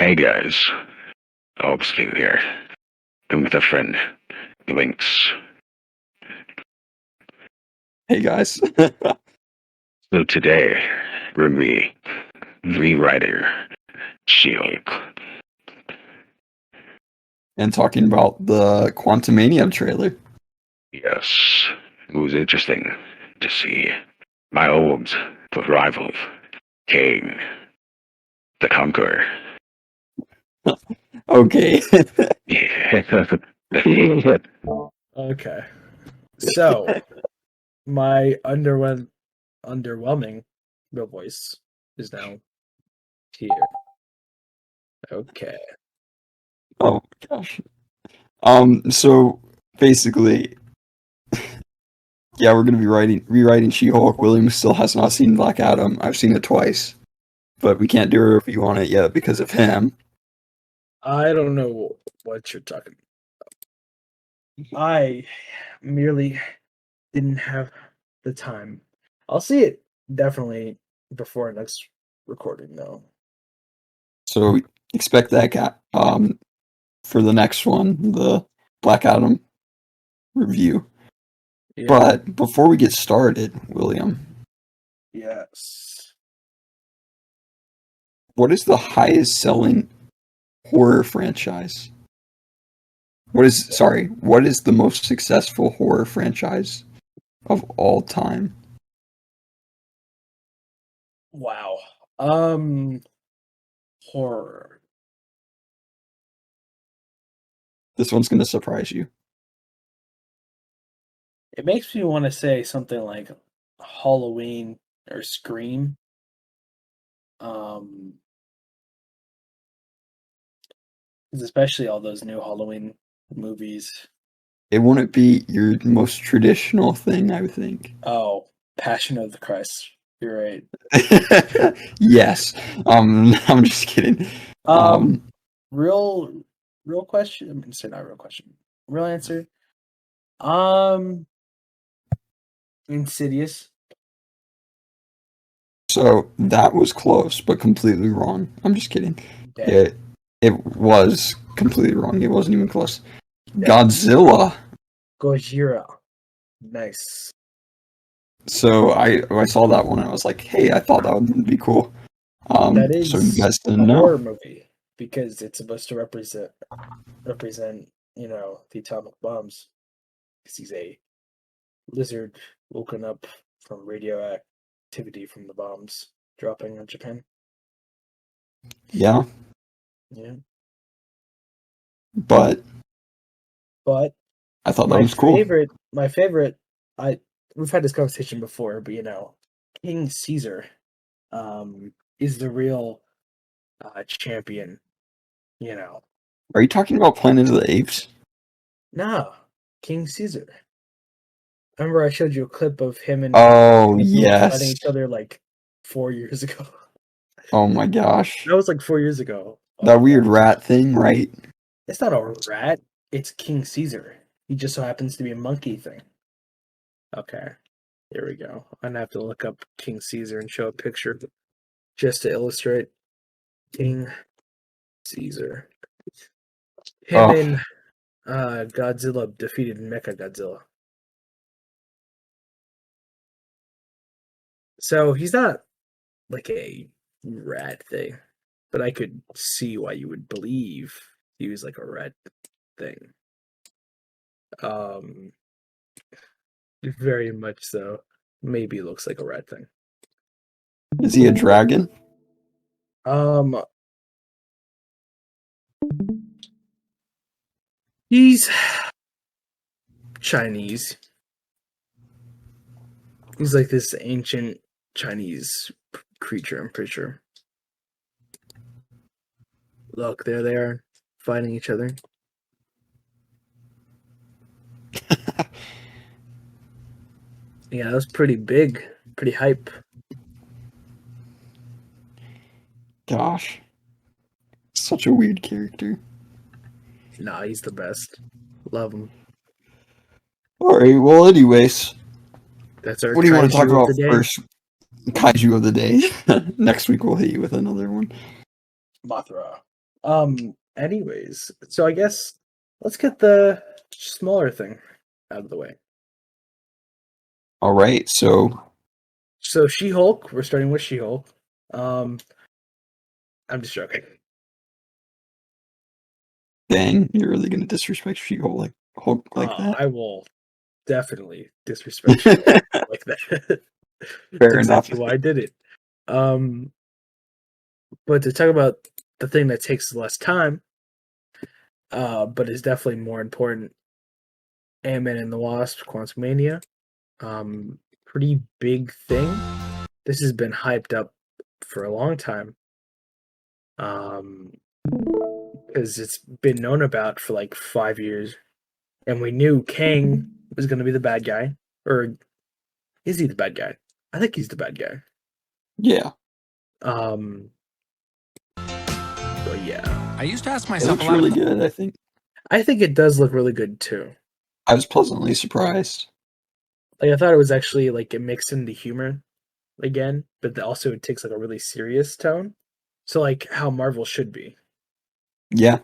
Hey guys, Obscure here. I'm with a friend, Links. Hey guys. So today, we're the rewriter, She-Hulk. And talking about the Quantumania trailer. Yes, it was interesting to see my old rival, Kane, the Conqueror. Okay. Yeah. Okay. So, my underwhelming real voice is now here. Okay. Oh gosh. So basically, yeah, we're gonna be rewriting She-Hulk. William still has not seen Black Adam. I've seen it twice, but we can't do a review on it yet because of him. I don't know what you're talking about. I merely didn't have the time. I'll see it definitely before next recording, though. So expect that for the next one, the Black Adam review. Yeah. But before we get started, William, Yes. what is the highest selling horror franchise? What is the most successful horror franchise of all time? Wow. Horror. This one's going to surprise you. It makes me want to say something like Halloween or Scream. 'Cause especially all those new Halloween movies. It wouldn't be your most traditional thing, I would think. Oh, Passion of the Christ. You're right. Yes. I'm just kidding. Real question. I'm gonna say not real question. Real answer. Insidious. So that was close, but completely wrong. I'm just kidding. Dang. It was completely wrong. It wasn't even close. Dang. Godzilla. Gojira. Nice. So I saw that one and I was like, hey, I thought that would be cool. That is so you guys a didn't horror know. movie because it's supposed to represent the atomic bombs. Because he's a lizard woken up from radioactivity from the bombs dropping on Japan. Yeah. Yeah. But I thought that was cool. My favorite, we've had this conversation before, but King Caesar is the real champion, Are you talking about Planet of the Apes? No, King Caesar. Remember I showed you a clip of him and yes, fighting each other like 4 years ago. Oh my gosh. That was like 4 years ago. That weird rat thing, right? It's not a rat. It's King Caesar. He just so happens to be a monkey thing. Okay. Here we go. I'm gonna have to look up King Caesar and show a picture just to illustrate King Caesar. Him and Godzilla defeated Mechagodzilla. So he's not like a rat thing, but I could see why you would believe he was like a rat thing. Very much so. Maybe looks like a rat thing. Is he a dragon? He's Chinese. He's like this ancient Chinese creature, I'm pretty sure. Look, there they are, fighting each other. Yeah, that was pretty big, pretty hype. Gosh. Such a weird character. Nah, he's the best. Love him. Alright, well, anyways. That's our What do you want to talk kaiju about of the day? first? Kaiju of the day. Next week we'll hit you with another one. Mothra. Anyways, so I guess let's get the smaller thing out of the way. All right, so So She-Hulk, we're starting with She-Hulk. Um, I'm just joking. dang, you're really gonna disrespect Hulk like that? I will definitely disrespect She-Hulk like that. That's Fair enough. exactly why I did it. Um, but to talk about the thing that takes less time, but is definitely more important, Ant-Man and the Wasp, Quantumania. Pretty big thing. This has been hyped up for a long time. Because it's been known about for like 5 years, and we knew Kang was going to be the bad guy, or is he the bad guy? I think he's the bad guy. Yeah, But yeah, I used to ask it myself looks a lot really of good, I think. I think it does look really good too. I was pleasantly surprised. Like I thought it was actually like it mixed into humor again, but also it takes like a really serious tone. So like how Marvel should be, Yeah,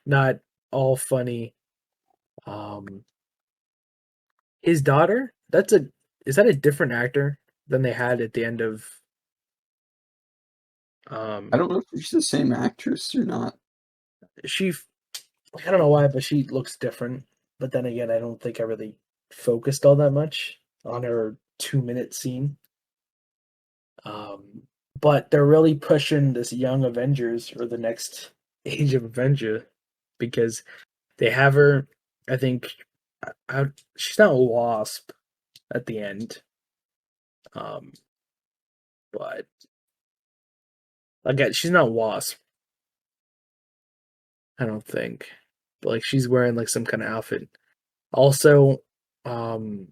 not all funny. Um, his daughter, is that a different actor than they had at the end of I don't know if she's the same actress or not. she I don't know why, but she looks different. But then again, I don't think I really focused all that much on her 2 minute scene. But they're really pushing this young Avengers or the next age of Avenger because they have her. I think she's not a Wasp at the end, um, but again, she's not Wasp. I don't think, but like she's wearing like some kind of outfit. Also, um,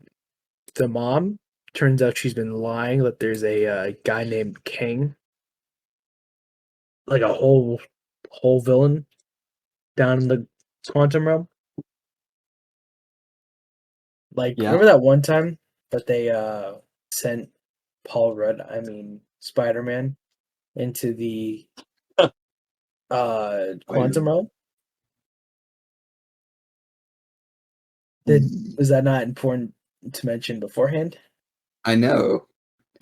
the mom turns out she's been lying that there's a guy named King, like a whole villain down in the quantum realm. Like, Yeah. remember that one time that they sent Paul Rudd, I mean Spider Man, into the quantum realm? Did Was that not important to mention beforehand? I know.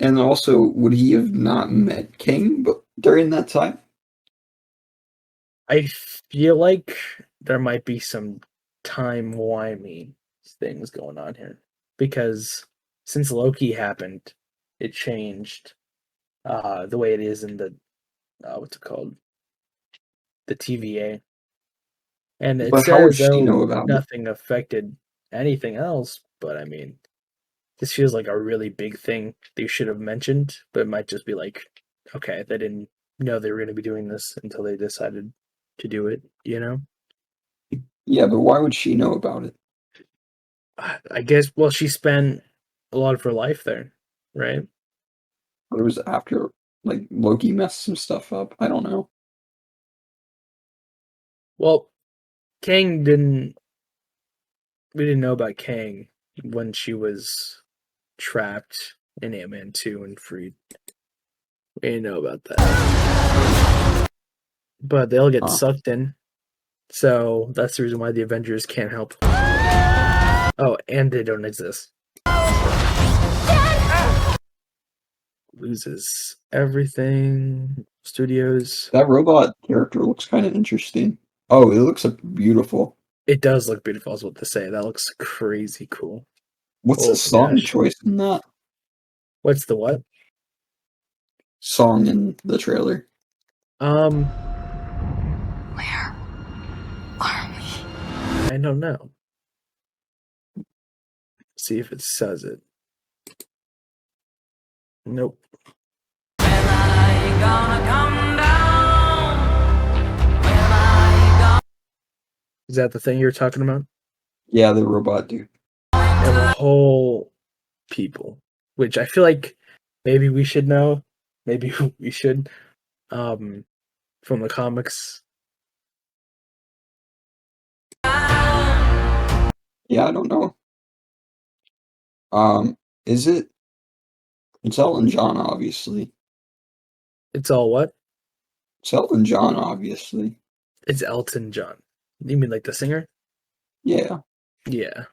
And also, would he have not met King during that time? I feel like there might be some time-wimey things going on here because since Loki happened, it changed the way it is in the what's it called, the TVA, and it's But how would as she know though about it? nothing affected anything else. But I mean, this feels like a really big thing they should have mentioned, but it might just be like, okay, they didn't know they were going to be doing this until they decided to do it, you know? Yeah, but why would she know about it? I guess, well, she spent a lot of her life there, right? But it was after, like, Loki messed some stuff up. I don't know. Well, we didn't know about Kang when she was trapped in Ant-Man 2 and freed. We didn't know about that. But they all get Huh. sucked in. So that's the reason why the Avengers can't help. Oh, and they don't exist. Loses everything. Studios. That robot character looks kind of interesting. Oh, it looks beautiful. It does look beautiful, I was about to say. That looks crazy cool. What's Oh the my song gosh. choice in that What's the what? song in the trailer? Um, where are we? I don't know. See if it says it. Nope. Is that the thing you're talking about? Yeah, the robot dude. And the whole people, which I feel like maybe we should know, maybe we should, um, from the comics. Yeah, I don't know. Is it? It's Elton John, obviously. It's all what? It's Elton John, obviously. It's Elton John. You mean like the singer? Yeah, Yeah.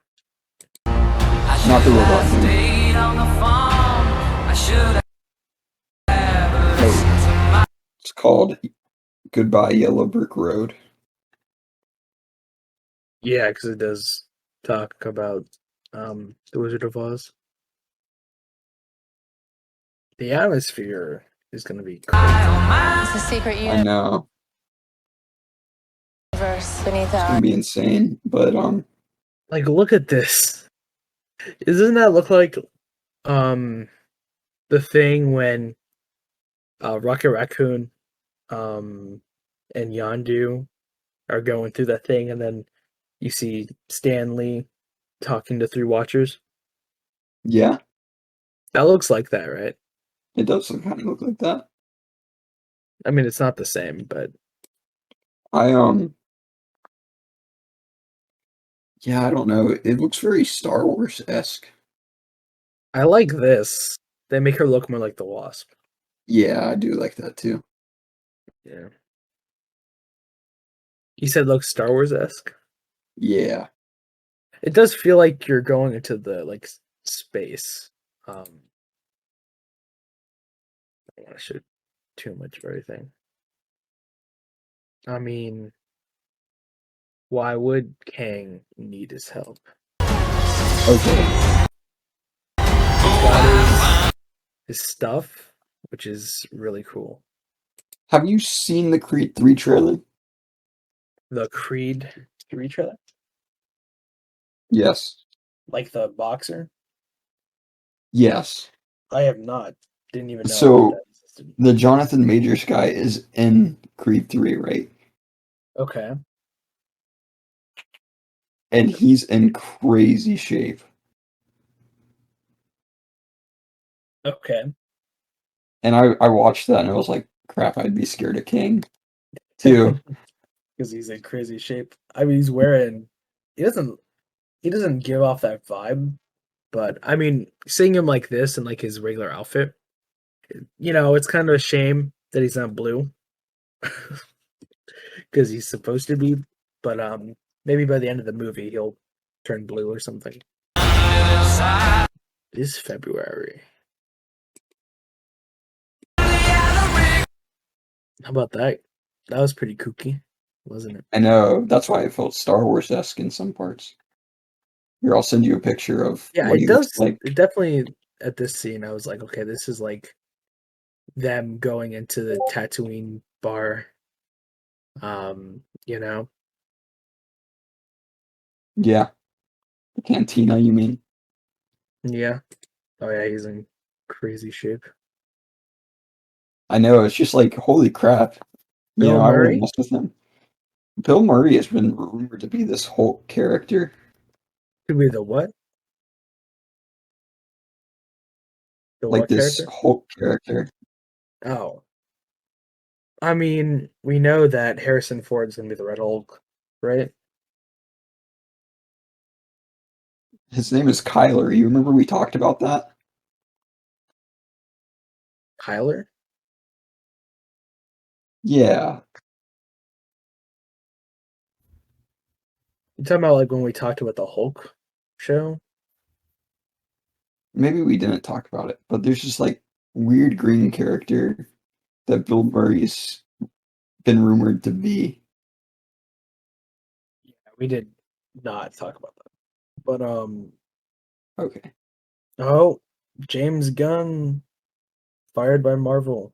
not the robot man. Oh, it's called Goodbye Yellow Brick Road. Yeah, because it does talk about the Wizard of Oz. The atmosphere is going to be crazy. It's a secret I know. universe beneath It's gonna our. be insane, but Like, look at this. Doesn't that look like um the thing when Rocket Raccoon and Yondu are going through that thing, and then you see Stanley talking to three Watchers? yeah, That looks like that, right? it does kind of look like that. I mean, it's not the same, but I yeah, I don't know. It looks very Star Wars-esque. I like this. They make her look more like the Wasp. Yeah, I do like that too. Yeah. You said looks Star Wars-esque? Yeah. It does feel like you're going into the like space. I don't want to show too much of everything. I mean, why would Kang need his help? Okay. He's got his stuff, which is really cool. Have you seen the Creed 3 trailer? The Creed 3 trailer? Yes. Like the boxer? Yes. I have not. Didn't even know So that existed. the Jonathan Majors guy is in Creed 3, right? Okay. And he's in crazy shape. Okay. And I watched that and I was like, crap, I'd be scared of King too. Because he's in crazy shape. I mean, he's wearing. He doesn't give off that vibe, but I mean, seeing him like this in like his regular outfit, it's kind of a shame that he's not blue because he's supposed to be. But maybe by the end of the movie he'll turn blue or something. This February. How about that? That was pretty kooky, wasn't it? I know, that's why it felt Star Wars-esque in some parts. Here, I'll send you a picture of Yeah, what it he looks does. like. It definitely at this scene, I was like, okay, this is like them going into the Tatooine bar. You know, Yeah. The cantina, you mean? yeah. Oh yeah, he's in crazy shape. I know, it's just like, holy crap. Bill I wouldn't Murray mess with him. Bill Murray has been rumored to be this Hulk character. could be the what? The Like what this character? Hulk character. Oh, I mean, we know that Harrison Ford's gonna be the Red Hulk, right? His name is Kyler. You remember we talked about that? Kyler? Yeah. You talking about like when we talked about the Hulk show? Maybe we didn't talk about it, but there's just like weird green character that Bill Murray's been rumored to be. Yeah, we did not talk about that. But Okay. oh, James Gunn fired by Marvel.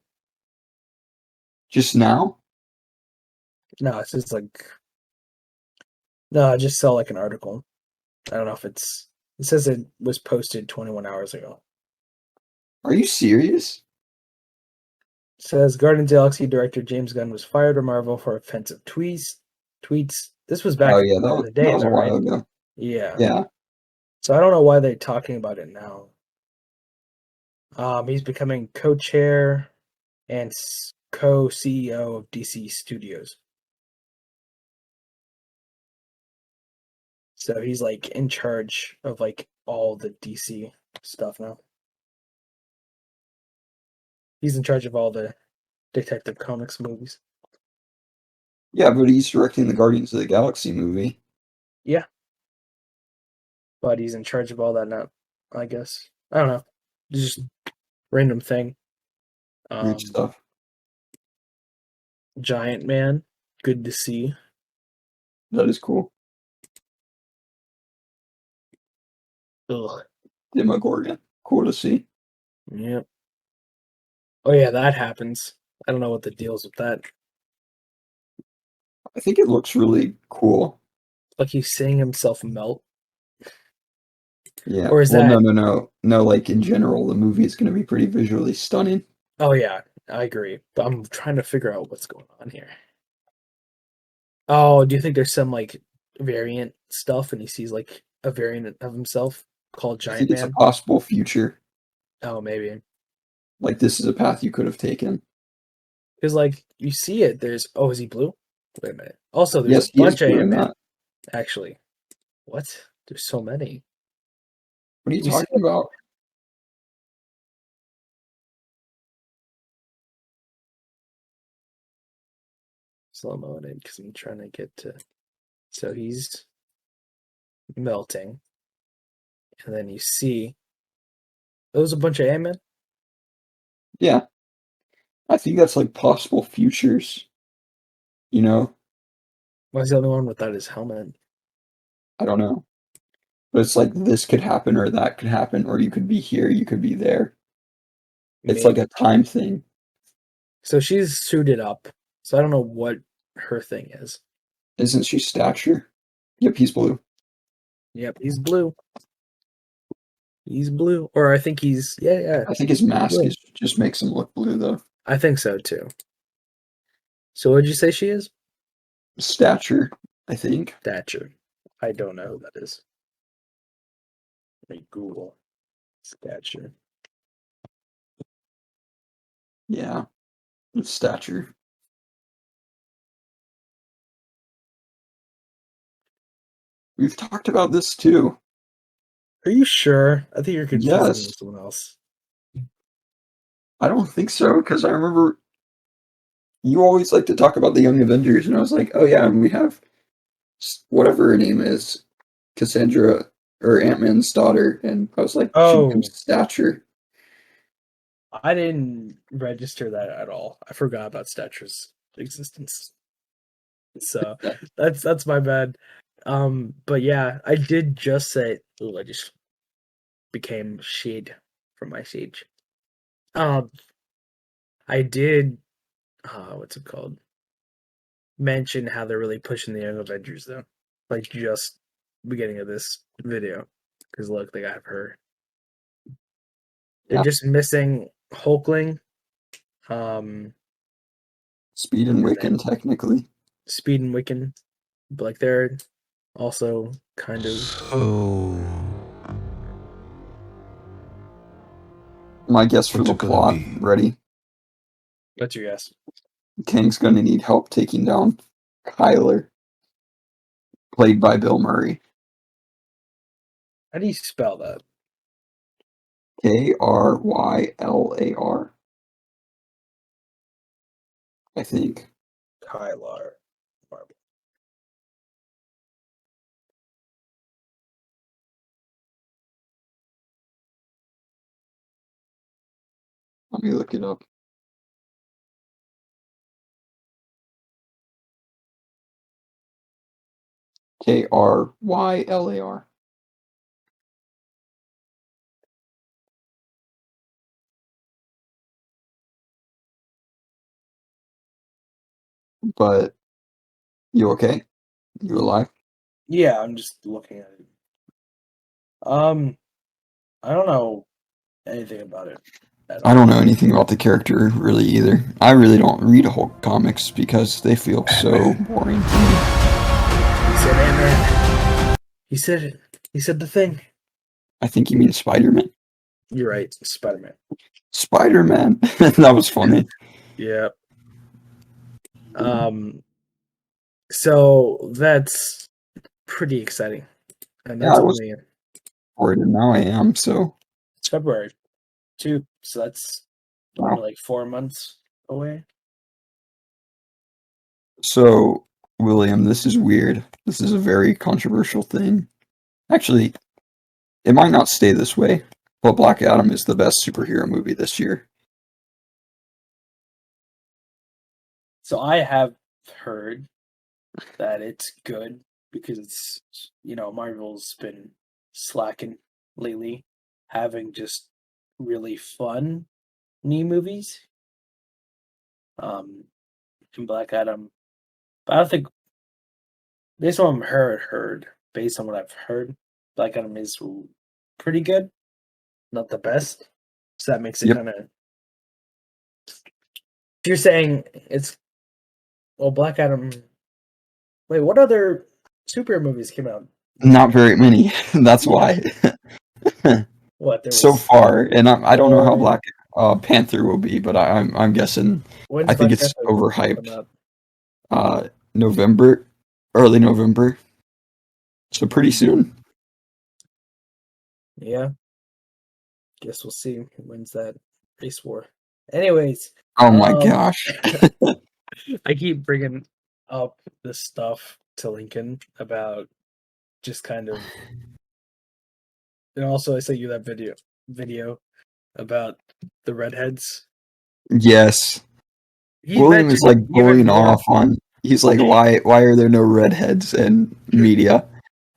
Just now? No, it's just like no, I just saw like an article. I don't know if it's. It says it was posted 21 hours ago. Are you serious? It says Guardians of the Galaxy director James Gunn was fired by Marvel for offensive tweets. Tweets. This was Oh back yeah, in the that day, was a though, right? while ago. Yeah. Yeah. So I don't know why they're talking about it now. He's becoming co-chair and co-CEO of DC Studios. So he's like in charge of like all the DC stuff now. He's in charge of all the Detective Comics movies. Yeah, but he's directing the Guardians of the Galaxy movie. Yeah. But he's in charge of all that now, I guess. I don't know. Just random thing. Weird stuff. Giant Man. Good to see. That is cool. Ugh. Demogorgon. Cool to see. Yep. Oh yeah, that happens. I don't know what the deal's with that. I think it looks really cool. Like he's seeing himself melt. Yeah. Or is well, that? no. Like in general, the movie is going to be pretty visually stunning. Oh yeah, I agree. But I'm trying to figure out what's going on here. Oh, do you think there's some like variant stuff, and he sees like a variant of himself called I Giant think it's a Man? possible future. Oh, maybe. Like this is a path you could have taken. Because like you see it, there's is he blue? Wait a minute. Also, there's Yes, a he is bunch of blue in Ant-Man. that. Actually, what? There's so many. What are you We see talking about? slow mo in it because I'm trying to get to. So he's melting, and then you see there's a bunch of Ant-Man. Yeah. I think that's like possible futures. You know? Why is the only one without his helmet? I don't know. But it's like this could happen or that could happen, or you could be here, you could be there. It's like a time thing. So she's suited up. So I don't know what her thing is. Isn't she stature? Yep, he's blue. Yep, he's blue. He's blue. Or I think he's yeah. I think his mask Blue. is just makes him look blue though. I think so too. So what did you say she is? Stature, I think. Thatcher. I don't know who that is. Let me Google Stature. Yeah. It's stature. We've talked about this too. Are you sure? I think you're confusing me Yes. with someone else. I don't think so, because I remember you always like to talk about the Young Avengers, and I was like, oh yeah, and we have whatever her name is, Cassandra or Ant-Man's daughter, and I was like, she Oh, becomes Stature. I didn't register that at all. I forgot about Stature's existence. So that's my bad. But yeah, I did just say. Ooh, I just became shade from my sage. Um, I did. What's it called? Mention how they're really pushing the Young Avengers though, like just beginning of this video. Because look, they got her. They're Yeah. just missing Hulkling, Speed and and Wiccan, then technically. Speed and Wiccan, but like they're also kind of. My guess for What's the it gonna plot, be? ready? What's your guess? Kang's gonna need help taking down Kyler, played by Bill Murray. How do you spell that? Krylar. I think. Kylar. Let me look it up. Krylar. But you okay? You alive? Yeah, I'm just looking at it. I don't know anything about it at I all. don't know anything about the character really either. I really don't read Hulk comics because they feel so boring to me. He said Ant-Man. He said it. He said the thing. I think you mean Spider-Man. You're right, Spider-Man. Spider-Man. That was funny. Yeah. So that's pretty exciting. And Yeah, that's I was only bored and now I am, so it's February too. So that's wow. only like 4 months away. So, William, this is weird. This is a very controversial thing. Actually, it might not stay this way, but Black Adam is the best superhero movie this year. So I have heard that it's good because it's, Marvel's been slacking lately, having just really fun new movies. In Black Adam, but I don't think based on what I've based on what I've heard, Black Adam is pretty good, not the best. So that makes it Yep. kind of. If you're saying it's Black Adam. Wait, what other superhero movies came out? Not very many. That's Yeah. why. What there So was far, and I don't know how Thor. Black Panther will be, but I'm guessing. When's I think Black it's Panther come overhyped. out? November, early November. So pretty soon. Yeah, guess we'll see. When's that race war? Anyways, Oh my um, gosh. I keep bringing up this stuff to Lincoln about just kind of, and also I sent you that video about the redheads. Yes. He William is mentioned like even going more. off on. He's like, why are there no redheads in media?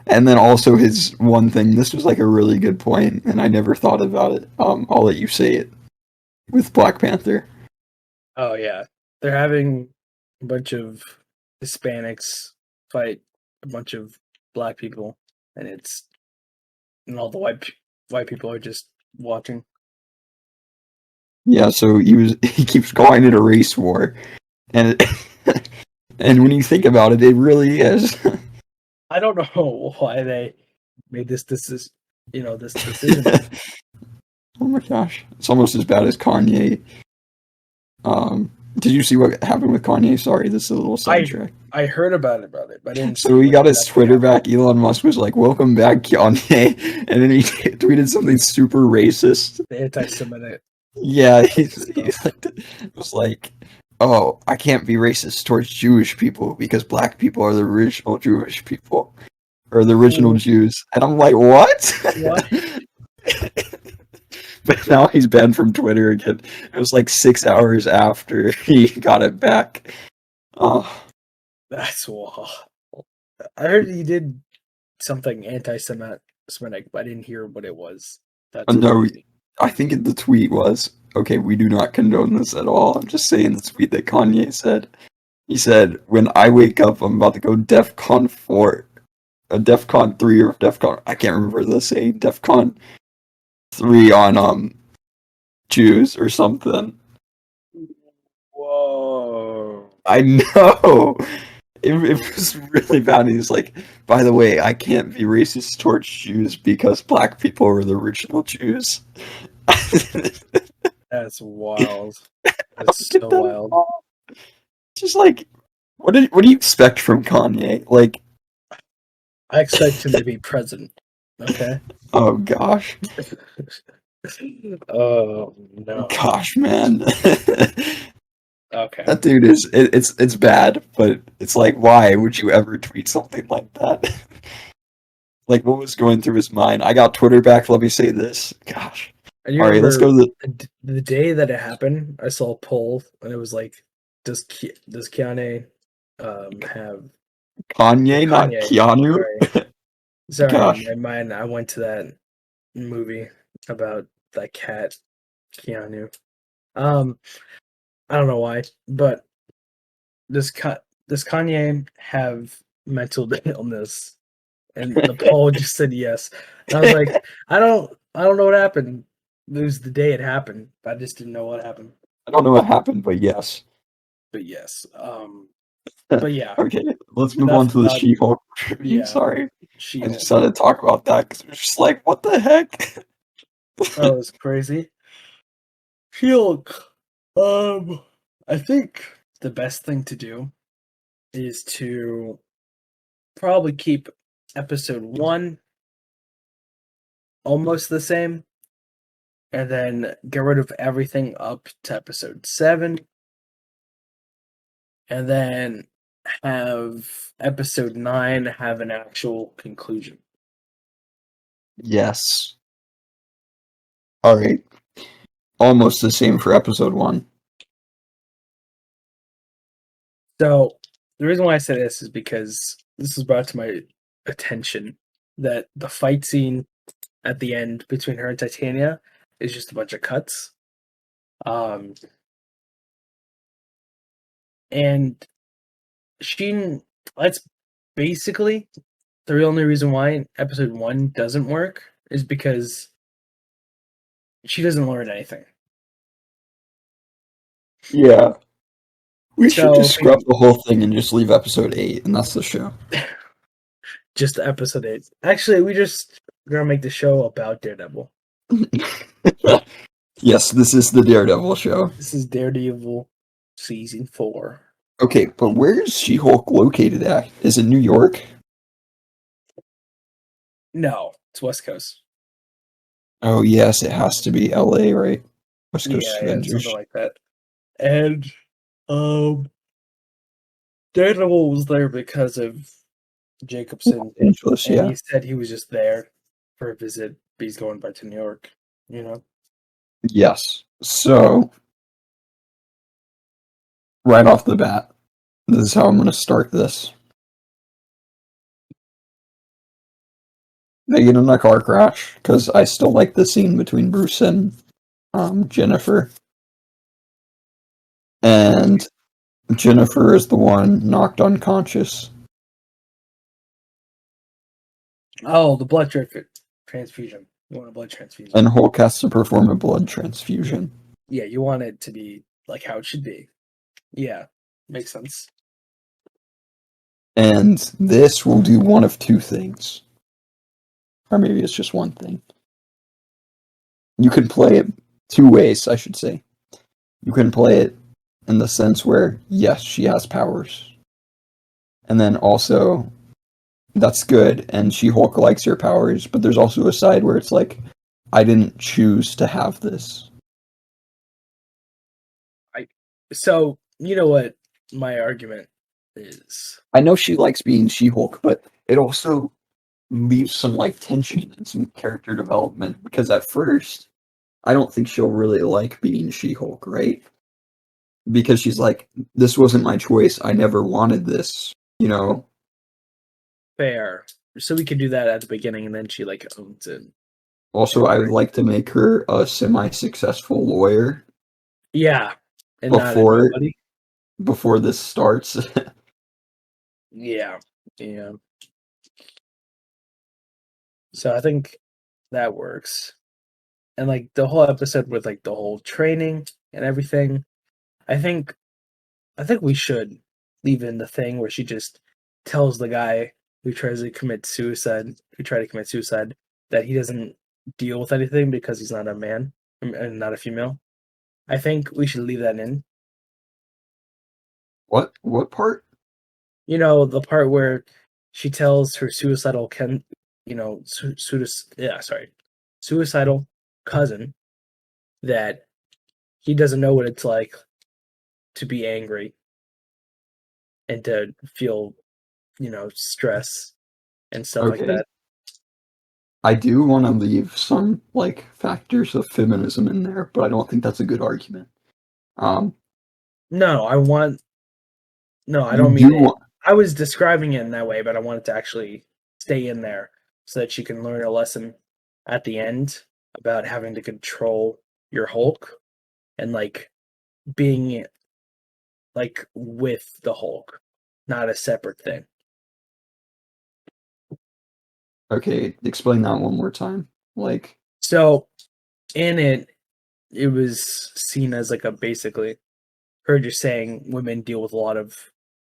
And then also his one thing. This was like a really good point, and I never thought about it. I'll let you say it with Black Panther. Oh yeah, they're having a bunch of Hispanics fight a bunch of black people, and all the white people are just watching. Yeah, so he keeps calling it a race war, and and when you think about it, it really is. I don't know why they made this decision. This decision. Oh my gosh, it's almost as bad as Kanye. Did you see what happened with Kanye? Sorry, this is a little sidetrack. I heard about it, but I didn't. So he got his Twitter back. Elon Musk was like, "Welcome back, Kanye," and then he tweeted something super racist. The anti-Semitic. Yeah, he was like, "Oh, I can't be racist towards Jewish people because black people are the original Jewish people, or the original Jews." And I'm like, "What?" What? But now he's banned from Twitter again. It was like 6 hours after he got it back. Oh, That's wild. I heard he did something anti-Semitic, but I didn't hear what it was. That's no, I think the tweet was, okay, we do not condone this at all. I'm just saying the tweet that Kanye said. He said, when I wake up, I'm about to go DEFCON 4, a DEFCON 3 or DEFCON, I can't remember the saying, DEFCON 3 on Jews or something. Whoa. I know. It was really bad. He was like, by the way, I can't be racist towards Jews because black people are the original Jews. That's wild. That's so wild. Just like, what do you expect from Kanye? Like, I expect him to be president. Okay. oh gosh, Oh no. gosh, man. Okay. That dude it's bad, but it's like, why would you ever tweet something like that? Like, what was going through his mind? I got Twitter back. Let me say this. Gosh. And you All right, let's go remember to the day that it happened. I saw a poll, and it was like, "Does Keanu have Kanye, not Keanu. Sorry, Gosh. my mind. I went to that movie about that cat, Keanu. I don't know why, but does Kanye have mental illness? And the poll just said yes. And I was like, I don't know what happened. It was the day it happened, but I just didn't know what happened. I don't know what happened, but yes. But yes, but yeah. Okay, let's move on to the She-Hulk review. Yeah, Sorry, She-Hulk. I just had to talk about that because it was just like, what the heck? That was crazy. She-Hulk. I think the best thing to do is to probably keep episode 1 almost the same, and then get rid of everything up to episode 7, and then have episode 9 have an actual conclusion. Yes. All right. Almost the same for episode 1. So the reason why I say this is because this was brought to my attention that the fight scene at the end between her and Titania is just a bunch of cuts. And that's basically the only reason why episode 1 doesn't work is because she doesn't learn anything. Yeah. We should So, just scrub the whole thing and just leave episode 8, and that's the show. Just episode 8. Actually, we're gonna make the show about Daredevil. Yes, this is the Daredevil show. This is Daredevil season 4. Okay, but where is She-Hulk located at? Is it New York? No, it's West Coast. Oh, yes, it has to be LA, right? West Coast Yeah, Avengers. something like that. And Daredevil was there because of Jacobson. Angeles, And yeah. he said he was just there for a visit, but he's going back to New York, you know? Yes. So, right off the bat, this is how I'm going to start this. They get in a car crash, because I still like the scene between Bruce and Jennifer. And Jennifer is the one knocked unconscious. Oh, the blood transfusion. You want a blood transfusion. And Hulk has to perform a blood transfusion. Yeah, you want it to be like how it should be. Yeah, makes sense. And this will do one of two things. Or maybe it's just one thing. You can play it two ways, I should say. You can play it in the sense where, yes, she has powers. And then also, that's good, and She-Hulk likes her powers, but there's also a side where it's like, I didn't choose to have this. So, you know what my argument is? I know she likes being She-Hulk, but it also leaves some like tension and some character development, because at first, I don't think she'll really like being She-Hulk, right? Because she's like, this wasn't my choice, I never wanted this, you know? Fair. So we could do that at the beginning, and then she like owns it. Also, I would like to make her a semi-successful lawyer. Yeah. And before this starts. Yeah. So I think that works. And like the whole episode with like the whole training and everything, I think we should leave in the thing where she just tells the guy who tried to commit suicide, that he doesn't deal with anything because he's not a man and not a female. I think we should leave that in. What part? You know, the part where she tells her suicidal cousin that he doesn't know what it's like to be angry and to feel, stress and stuff like that. I do want to leave some like factors of feminism in there, but I don't think that's a good argument. I don't mean it. I was describing it in that way, but I want it to actually stay in there so that she can learn a lesson at the end about having to control your Hulk and like being like with the Hulk, not a separate thing. Okay, explain that one more time. Like, so in it was seen as like basically her just saying women deal with a lot of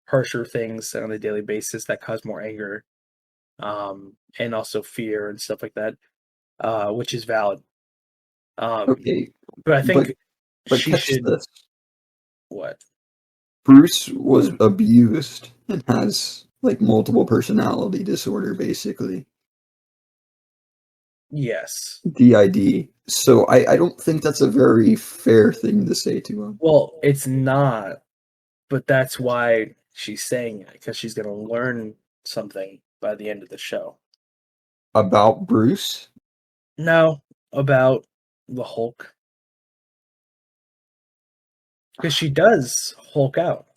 harsher things on a daily basis that cause more anger, and also fear and stuff like that, which is valid. okay, but I think but she catch should. This. What? Bruce was abused and has like multiple personality disorder, basically. Yes. DID. So I don't think that's a very fair thing to say to him. Well, it's not, but that's why she's saying it because she's gonna learn something by the end of the show. About Bruce? No, about the Hulk. Because she does Hulk out.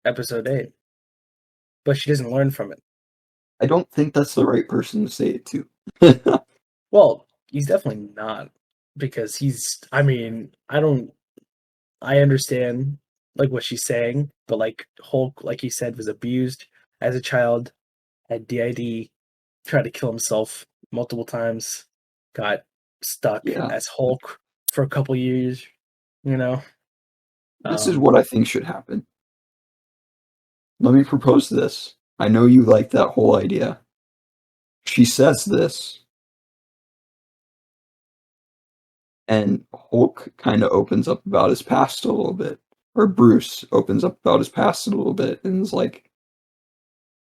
Episode 8. But she doesn't learn from it. I don't think that's the right person to say it to. Well, he's definitely not. Because I understand like what she's saying, but like Hulk, like he said, was abused as a child, had DID, tried to kill himself multiple times, got stuck Yeah. as Hulk for a couple years, you know. This is what I think should happen. Let me propose this. I know you like that whole idea. She says this, and Hulk kind of opens up about his past a little bit. Or Bruce opens up about his past a little bit and is like,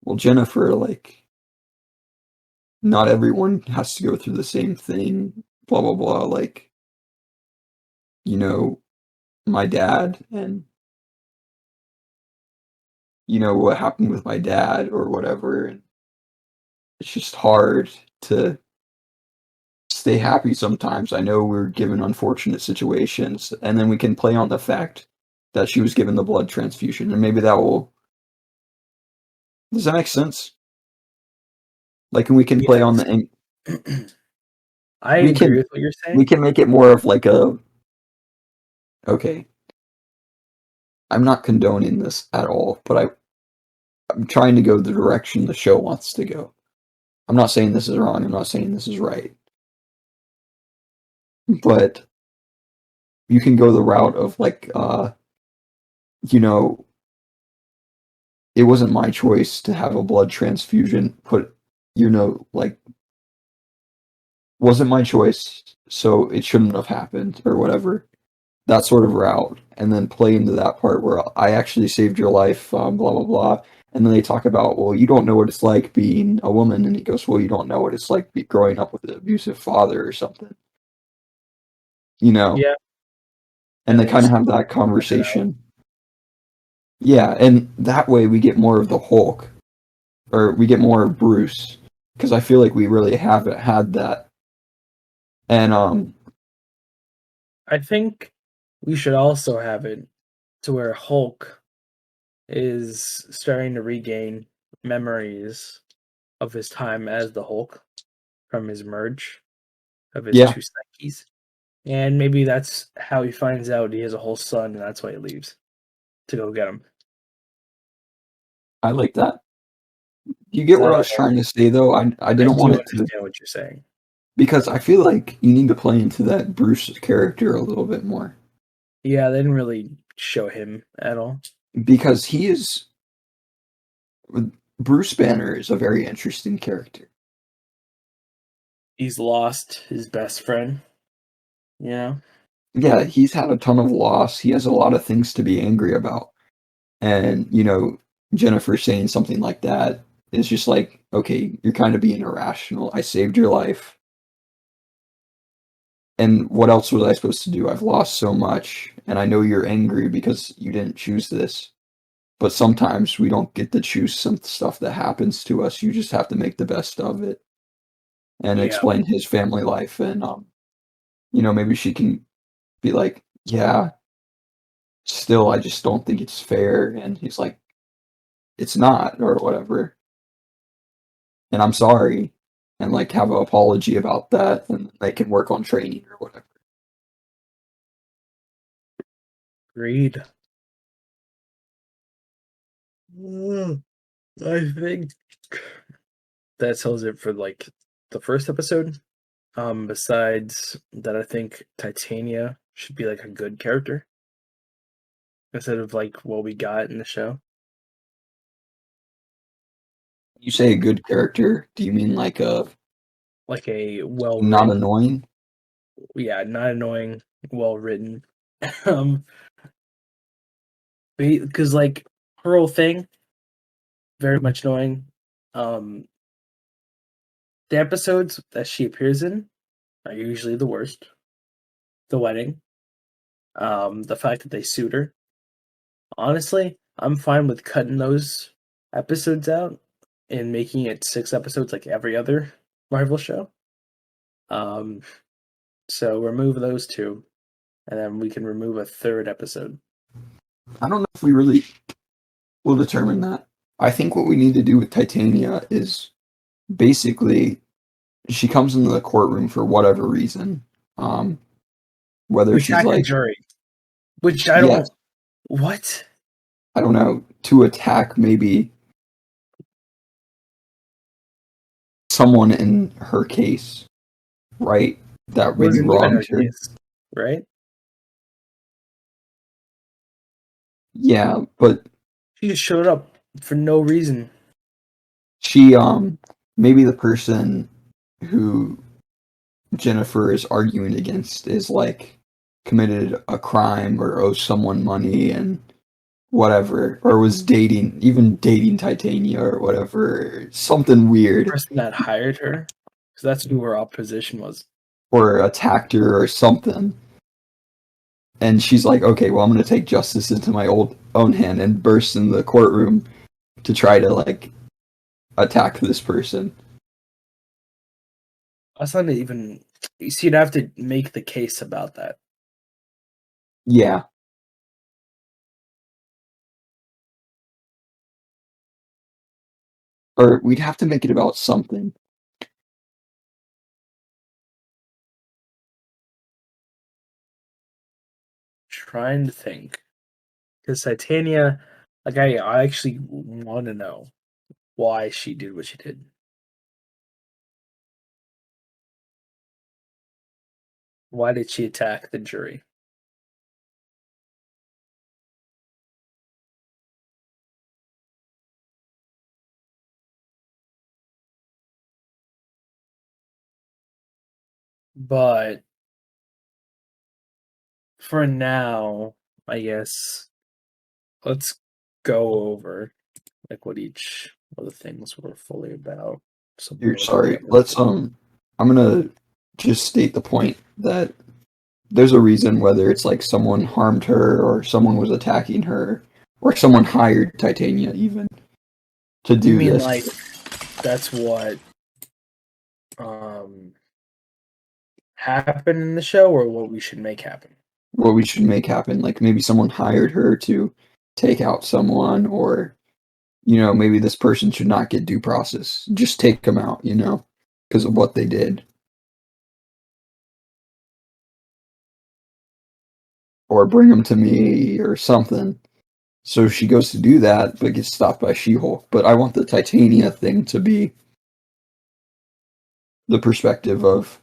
well, Jennifer, like, not everyone has to go through the same thing, blah, blah, blah. Like, you know, my dad and, you know, what happened with my dad or whatever. And it's just hard to stay happy sometimes. I know we're given unfortunate situations, and then we can play on the fact that she was given the blood transfusion, and maybe that will. Does that make sense? Like, and we can play on the. I we agree can with what you're saying. we can make it more of like a. Okay. I'm not condoning this at all, but I'm trying to go the direction the show wants to go. I'm not saying this is wrong. I'm not saying this is right. But you can go the route of like, you know, it wasn't my choice to have a blood transfusion put, you know, like, wasn't my choice, so it shouldn't have happened, or whatever. That sort of route. And then play into that part where I actually saved your life, blah, blah, blah. And then they talk about, well, you don't know what it's like being a woman. And he goes, well, you don't know what it's like growing up with an abusive father or something. You know? Yeah. And they kind of have that conversation. Yeah, and that way we get more of the Hulk. Or we get more of Bruce. Because I feel like we really haven't had that. And, I think we should also have it to where Hulk is starting to regain memories of his time as the Hulk from his merge of his two psyches. And maybe that's how he finds out he has a whole son, and that's why he leaves to go get him. I like that. You get what I was trying to say, though? I didn't want it to... understand what you're saying. Because I feel like you need to play into that Bruce character a little bit more. Yeah, they didn't really show him at all. Because he is... Bruce Banner is a very interesting character. He's lost his best friend. Yeah. Yeah, he's had a ton of loss. He has a lot of things to be angry about. And, you know, Jennifer saying something like that is just like, okay, you're kind of being irrational. I saved your life. And what else was I supposed to do? I've lost so much, and I know you're angry because you didn't choose this. But sometimes we don't get to choose some stuff that happens to us. You just have to make the best of it. And explain his family life. And, you know, maybe she can be like, yeah, still, I just don't think it's fair. And he's like, it's not, or whatever. And I'm sorry. And, like, have an apology about that. And they can work on training or whatever. Agreed. I think that tells it for like the first episode. Besides that, I think Titania should be like a good character instead of like what we got in the show. You say a good character, do you mean like a well not annoying? Yeah, not annoying, well written. Because like her whole thing, very much annoying. The episodes that she appears in are usually the worst. The wedding. The fact that they sued her. Honestly, I'm fine with cutting those episodes out and making it 6 episodes like every other Marvel show. So remove those 2, and then we can remove a 3rd episode. I don't know if we really will determine that. I think what we need to do with Titania is basically she comes into the courtroom for whatever reason. Whether We she's attack the like, jury, which I yes, don't. What? I don't know, to attack maybe someone in her case, right? That maybe Wasn't even her wronged her. case, right? Yeah, but She just showed up for no reason. she maybe the person who Jennifer is arguing against is like committed a crime or owes someone money and whatever, or was even dating Titania or whatever, something The weird, person that hired her, because that's who her opposition was. or attacked her or something. And she's like, okay, well, I'm going to take justice into my own hand and burst in the courtroom to try to like attack this person. That's not even. You see, you'd have to make the case about that. Yeah. Or we'd have to make it about something. Trying to think, because Titania, like I actually want to know why she did what she did. Why did she attack the jury? But for now, I guess let's go over like what each of the things were fully about. So You're sorry. Let's I'm gonna just state the point that there's a reason whether it's like someone harmed her or someone was attacking her or someone hired Titania even to You do mean this. like that's what um happened in the show, or what we should make happen? What we should make happen, like maybe someone hired her to take out someone, or maybe this person should not get due process. Just take them out, because of what they did. Or bring them to me or something. So she goes to do that, but gets stopped by She-Hulk. But I want the Titania thing to be the perspective of,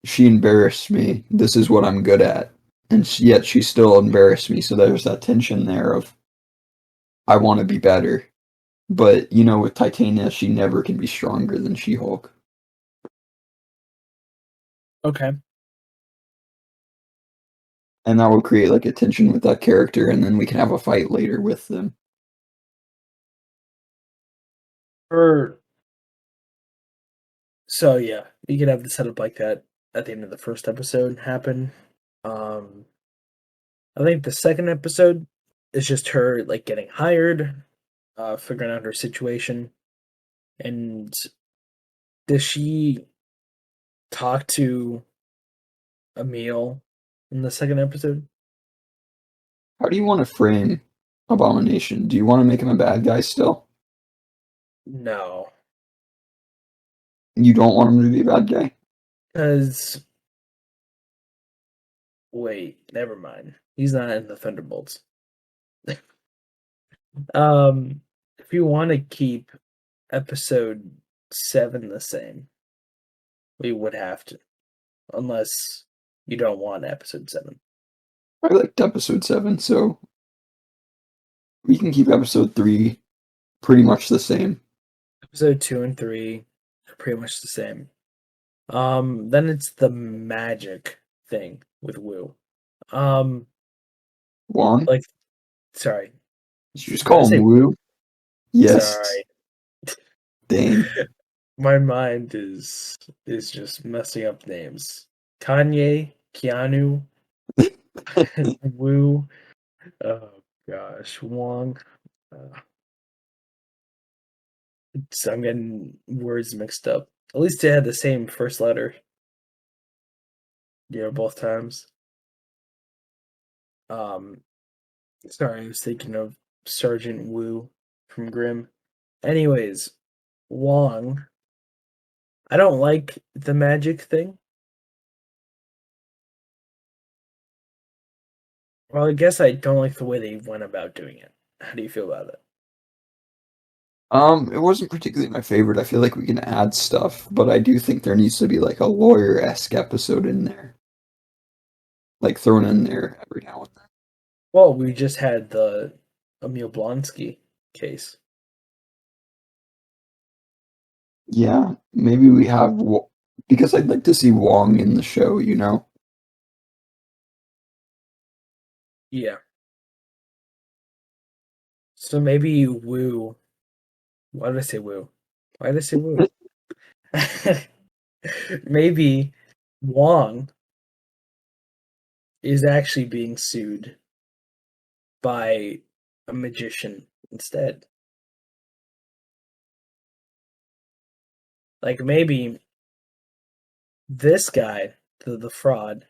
she embarrassed me. This is what I'm good at. And yet she still embarrassed me. So there's that tension there of, I want to be better. But, with Titania, she never can be stronger than She-Hulk. Okay. And that will create like a tension with that character, and then we can have a fight later with them. So yeah, you could have the setup like that at the end of the first episode happen. I think the second episode is just her like getting hired, figuring out her situation, and does she talk to Emil in the second episode? How do you want to frame Abomination? Do you want to make him a bad guy still? No, You don't want him to be a bad guy? because wait, never mind. He's not in the Thunderbolts. If you want to keep episode 7 the same, we would have to, unless you don't want episode 7. I liked episode 7, so we can keep episode 3 pretty much the same. Episode 2 and 3 are pretty much the same. Then it's the magic thing with Wu. Wong? Like, sorry. Did you just call Did I him say Woo? Yes. Sorry. Dang. My mind is just messing up names. Kanye, Keanu, Wu. Oh gosh, Wong. So I'm getting words mixed up. At least they had the same first letter. Both times. Um, Sorry, I was thinking of Sergeant Wu from Grimm. Anyways, Wong. I don't like the magic thing. Well, I guess I don't like the way they went about doing it. How do you feel about it? It wasn't particularly my favorite. I feel like we can add stuff, but I do think there needs to be like a lawyer-esque episode in there, like thrown in there every now and then. Well, we just had the Emil Blonsky case. Yeah, maybe we have because I'd like to see Wong in the show, you know? Yeah. So maybe Wu. Why did I say Wu? Why did I say Wu? Maybe Wong is actually being sued by a magician instead. Like maybe this guy, the fraud,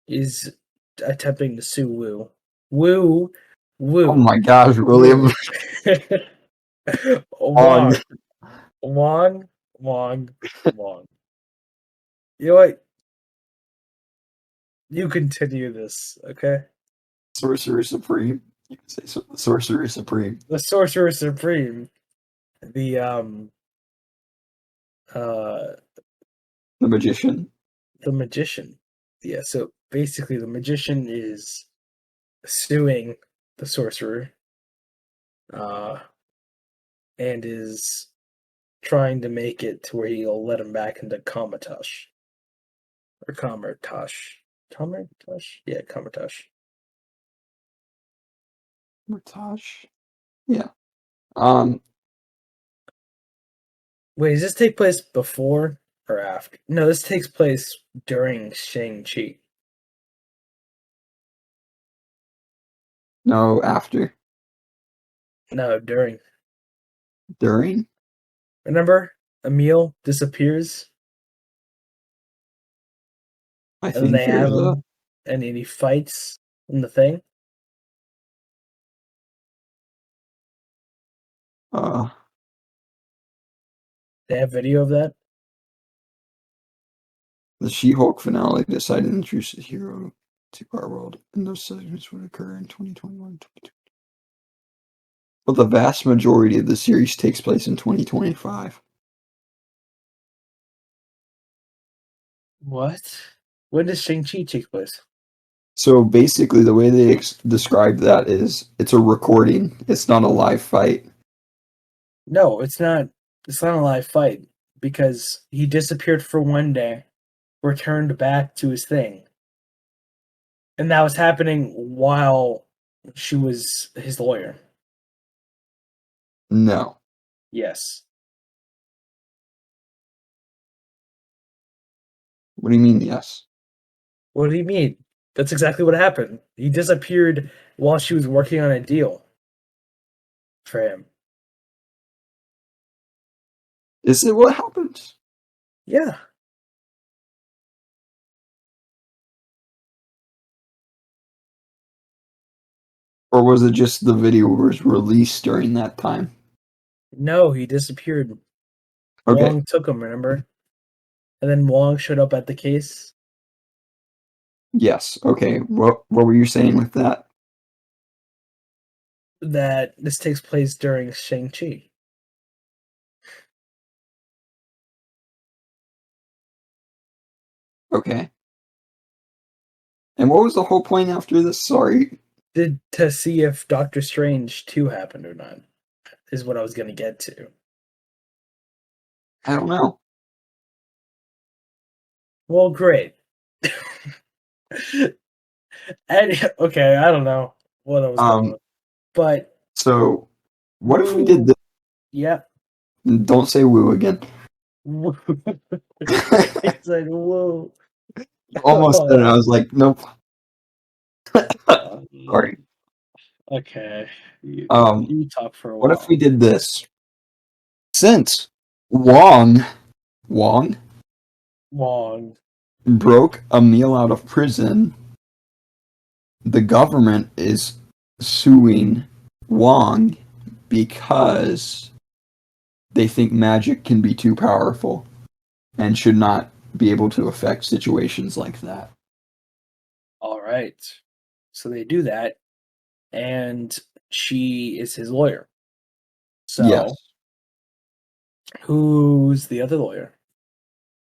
is attempting to sue Wu. Wu, Oh Wu, my gosh, William. Wu. Wong. Wong, Wong, Wong, Wong. You know what? You continue this, okay? Sorcerer Supreme. You can say so, Sorcerer Supreme. The Sorcerer Supreme, the uh The Magician. the magician. Yeah, so basically the magician is suing the sorcerer, uh and is trying to make it to where he'll let him back into Kamatosh. Or Kamertosh. Kamertosh? Yeah, Kamertosh. Mortage. Yeah. Um, Wait, does this take place before or after? No, this takes place during Shang-Chi. no, after. No, during. During? Remember? Emil disappears, I and then think they have there's a him, and then he fights in the thing. uh They have video of that. the She-Hulk finale decided to introduce the hero to our world, and those segments would occur in 2021, 2022. But the vast majority of the series takes place in 2025. What? When does Shang-Chi take place? So basically, the way they describe that is it's a recording. It's not a live fight. No, it's not. It's not a live fight because he disappeared for one day, returned back to his thing, and that was happening while she was his lawyer. No. Yes. What do you mean, yes? What do you mean? That's exactly what happened. He disappeared while she was working on a deal for him. Is it what happens? Yeah. Or was it just the video was released during that time? No, he disappeared. Okay. Wong took him, remember? And then Wong showed up at the case. Yes. Okay. What were you saying with that? That this takes place during Shang-Chi. Okay. And what was the whole point after this? Sorry. To see if Doctor Strange 2 happened or not, is what I was going to get to. I don't know. Well, great. Okay, I don't know what I was going with. But So what if we Woo. did this? Yep. Don't say woo again. I said, whoa. Almost said it. I was like, nope. Sorry. Okay. You, Um, you talk for a what while. if we did this? Since Wong Long. broke a meal out of prison, the government is suing Wong because they think magic can be too powerful and should not be able to affect situations like that. All right. So they do that, and she is his lawyer. So Yes, who's the other lawyer?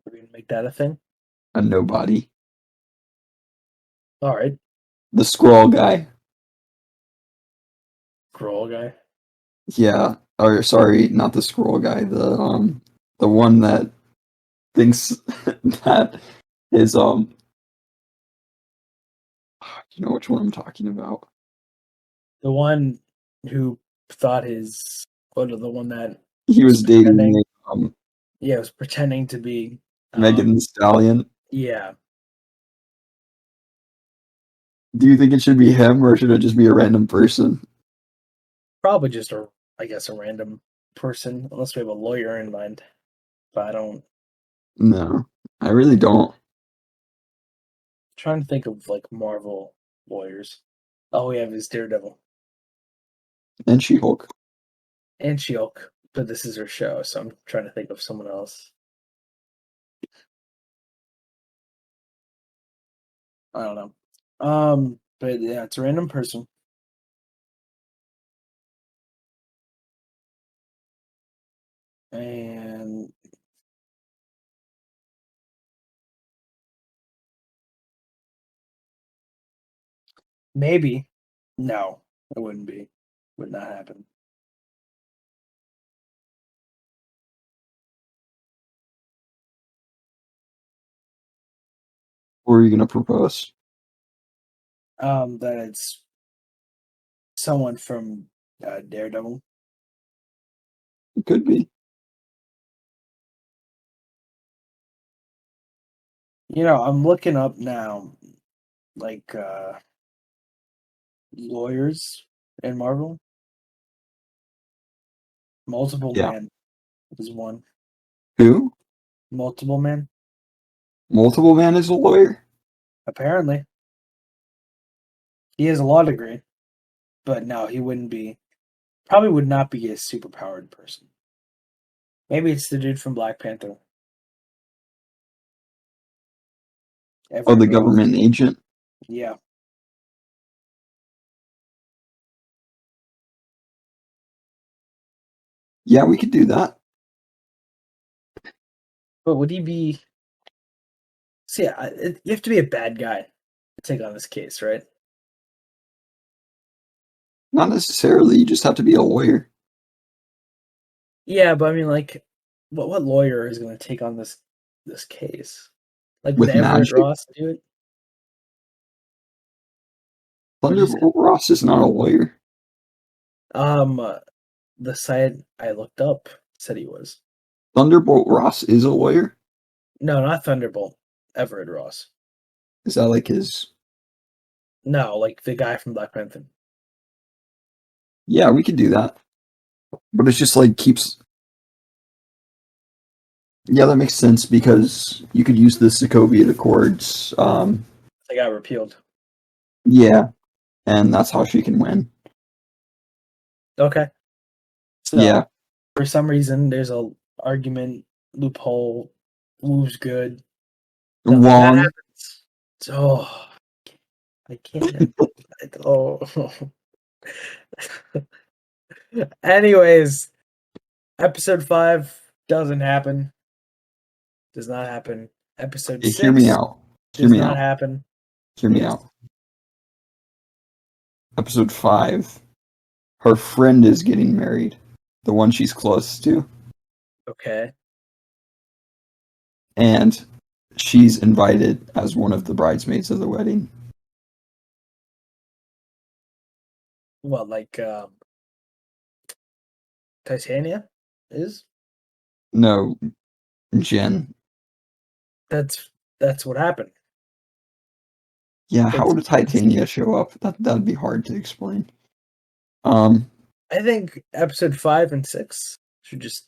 We're gonna make that a thing. a nobody. All right, The scroll guy. Grohl guy. Yeah, or sorry, not the scroll guy. The one that thinks that his you know which one I'm talking about. The one who thought his the one that He was dating pretending, was pretending to be Megan Thee Stallion. yeah, Do you think it should be him or should it just be a random person? probably just a random person, unless we have a lawyer in mind. But I don't. No, I really don't. Trying to think of like Marvel lawyers. All we have is Daredevil And She-Hulk. and She-Hulk, but this is her show, so I'm trying to think of someone else. I don't know. But yeah, it's a random person. And maybe. No, it wouldn't be. Would not happen. What are you gonna propose? That it's someone from Daredevil. It could be. You know, I'm looking up now, like lawyers in Marvel. Multiple Yeah. Man is one. Who? Multiple Man, Multiple Man is a lawyer? apparently. He has a law degree, but no, he wouldn't be. Probably would not be a superpowered person. Maybe it's the dude from Black Panther. Oh, the Everett Ross. government agent? Yeah. Yeah, we could do that. But would he be? See, you have to be a bad guy to take on this case, right? Not necessarily, you just have to be a lawyer. Yeah, but I mean, like, what lawyer is going to take on this case? Like, would With Everett magic? Ross do it? Or just Thunderbolt Ross is not a lawyer. the site I looked up said he was. Thunderbolt Ross is a lawyer? No, not Thunderbolt. Everett Ross. Is that like his... No, like the guy from Black Panther. Yeah, we could do that. But it's just like keeps... Yeah, that makes sense because you could use the Sokovia Accords. They got repealed. Yeah, and that's how she can win. Okay. So, Yeah, for some reason, there's a argument loophole. Who's good? Nothing bad Wong. happens. Oh, I can't. Oh. Anyways, episode 5 doesn't happen. Does not happen. Episode Hey, 6 hear me out. Hear does me not out. happen. Hear me out. Episode 5. Her friend is getting married. The one she's close to. Okay. And she's invited as one of the bridesmaids of the wedding. What, like Titania is? No, Jen. That's what happened. Yeah, how It's- would a Titania show up? That'd be hard to explain. I think episode 5 and 6 should just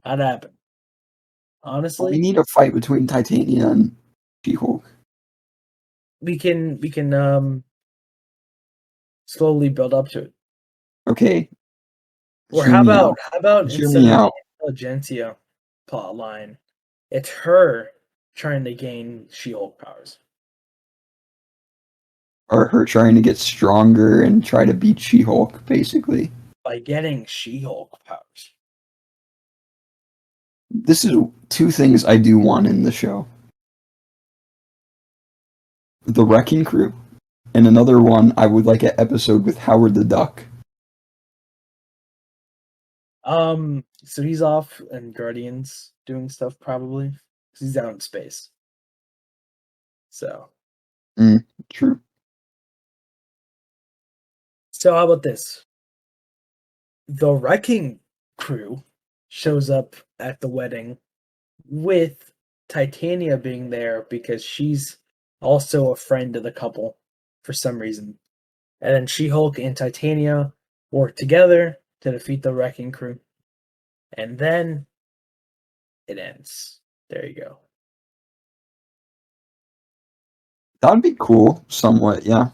not happen. We Honestly, need a fight between Titania and She-Hulk. we can slowly build up to it. Okay. Or Hear how me about out. how about Hear instead me of the out. intelligentsia plot line, it's her trying to gain She-Hulk powers. Or her trying to get stronger and try to beat She-Hulk, basically. By getting She-Hulk powers. This is 2 things I do want in the show. The Wrecking Crew, and another one I would like an episode with Howard the Duck. So he's off in Guardians doing stuff probably. 'Cause he's down in space. So True. So how about this? The Wrecking Crew shows up at the wedding with Titania being there because she's also a friend of the couple for some reason. And then She-Hulk and Titania work together to defeat the Wrecking Crew. And then it ends. There you go. That'd be cool, somewhat, yeah.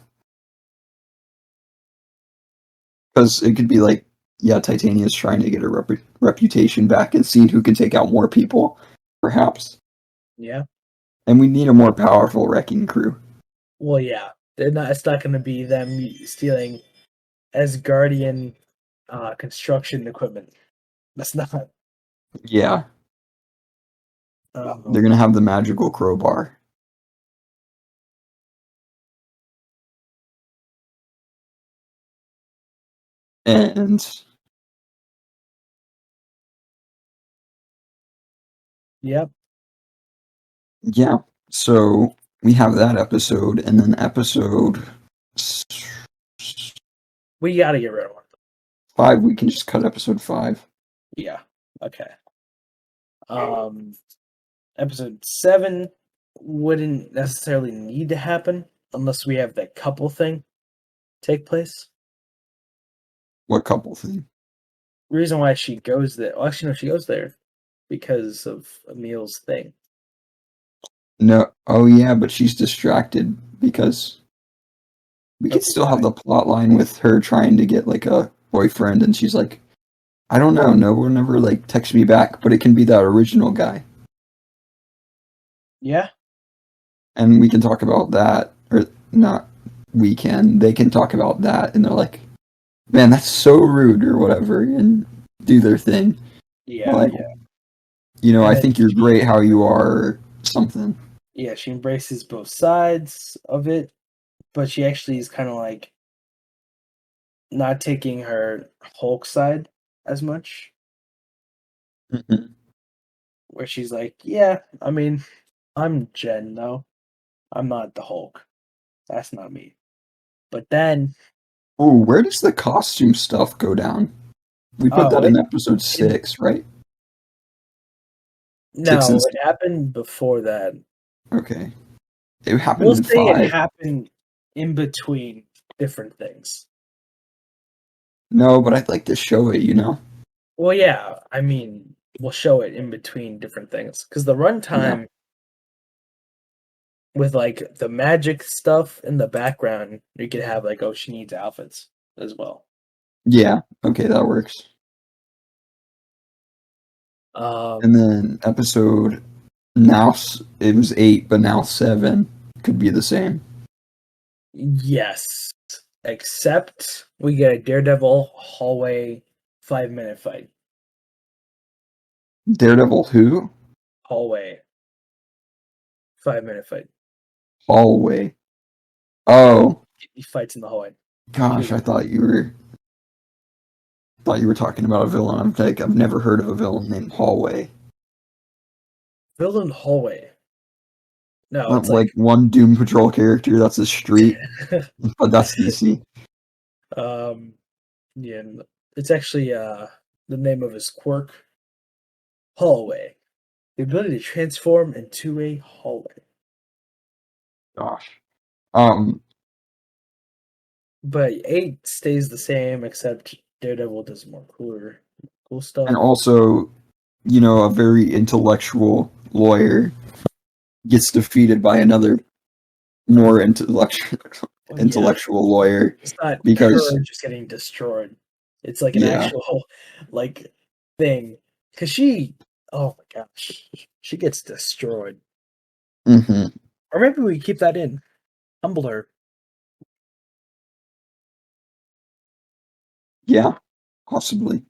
Because it could be like, yeah, Titania's trying to get her reputation back and seeing who can take out more people, perhaps. Yeah. And we need a more powerful Wrecking Crew. Well, yeah. It's not going to be them stealing Asgardian construction equipment. That's not. Yeah, they're gonna have the magical crowbar. And Yep. yeah, so we have that episode, and then episode We got to get rid of one. 5, we can just cut episode 5. Yeah. Okay. Episode 7 wouldn't necessarily need to happen unless we have that couple thing take place. What couple thing? Reason why she goes there. Well, actually, no, she goes there because of Emil's thing. No, oh yeah, but she's distracted because we could Okay, still have the plot line with her trying to get like a boyfriend, and she's like, I don't know, no one ever like texts me back, but it can be that original guy. Yeah. And we can talk about that, or not we can, they can talk about that, and they're like, man, that's so rude, or whatever, and do their thing. Yeah. Like, Yeah. you know, And I then think you're great how you are, or something. Yeah. She embraces both sides of it, but she actually is kind of like not taking her Hulk side as much. Mhm. Where she's like, yeah, I mean, I'm Jen, though. I'm not the Hulk. That's not me. But then, Oh, where does the costume stuff go down? We put that in episode 6, right? no, 6 and it happened before that. okay. It happened We'll in say 5. it happened in between different things. No, but I'd like to show it, you know? Well, yeah, I mean, we'll show it in between different things. Because the runtime with, like, the magic stuff in the background, you could have, like, oh, she needs outfits as well. Yeah, okay, that works. And then episode, now it was 8, but now 7 could be the same. Yes. Except we get a Daredevil hallway 5-minute fight. Daredevil who? Hallway 5-minute fight. Hallway. Oh, He fights in the hallway. gosh, I thought you were talking about a villain. I'm like, I've never heard of a villain named Hallway. Villain hallway. No, Not it's like one Doom Patrol character that's a street, but that's DC. Yeah, it's actually the name of his quirk. Hallway. The ability to transform into a hallway. Gosh. But 8 stays the same, except Daredevil does more cool stuff. And also, a very intellectual lawyer gets defeated by another more intellectual lawyer It's not because her just getting destroyed. It's like an yeah. actual like thing. Cause she, oh my gosh, she gets destroyed. hmm Or maybe we keep that in. Humble her. Yeah, possibly.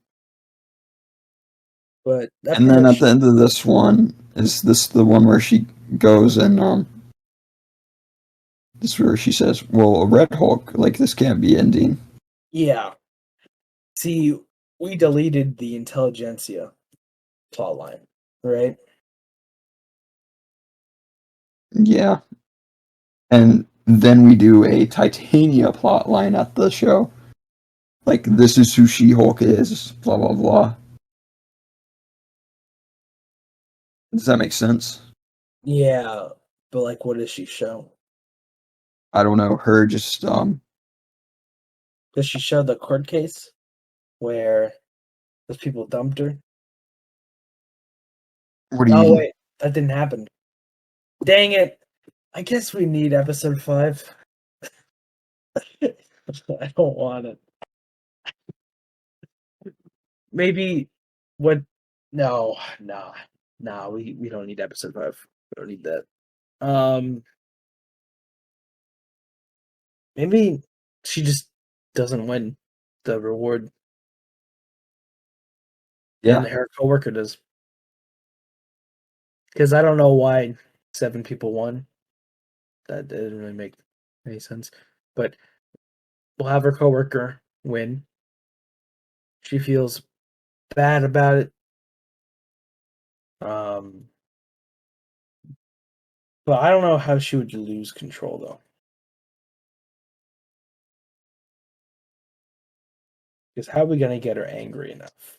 But that And pretty then at much the end of this one, is this the one where she goes and this is where she says, "Well, a Red Hulk, like this can't be ending." yeah. See, we deleted the intelligentsia plotline, right? Yeah, and then we do a Titania plotline at the show. Like this is who She-Hulk is. Blah blah blah. Does that make sense? Yeah. But like what does she show? I don't know. Her just Does she show the court case where those people dumped her? what do you Oh mean? wait, that didn't happen. Dang it. I guess we need episode 5. I don't want it. Maybe what no, we don't need episode 5. We don't need that. Maybe she just doesn't win the reward and Yeah. her coworker does. Because I don't know why 7 people won. That didn't really make any sense. But we'll have her coworker win. She feels bad about it. But I don't know how she would lose control though. Because how are we gonna get her angry enough?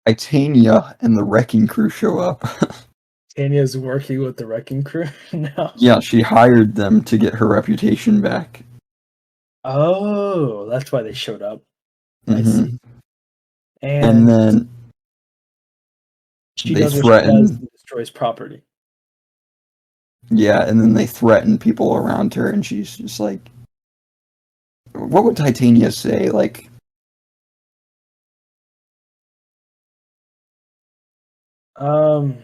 Titania and the Wrecking Crew show up. Tanya's working with the wrecking crew now. Yeah, she hired them to get her reputation back. Oh, that's why they showed up. I hmm see. And And then she they does what she does threaten, and destroys property. yeah, and then they threaten people around her, and she's just like, what would Titania say? Like, Um,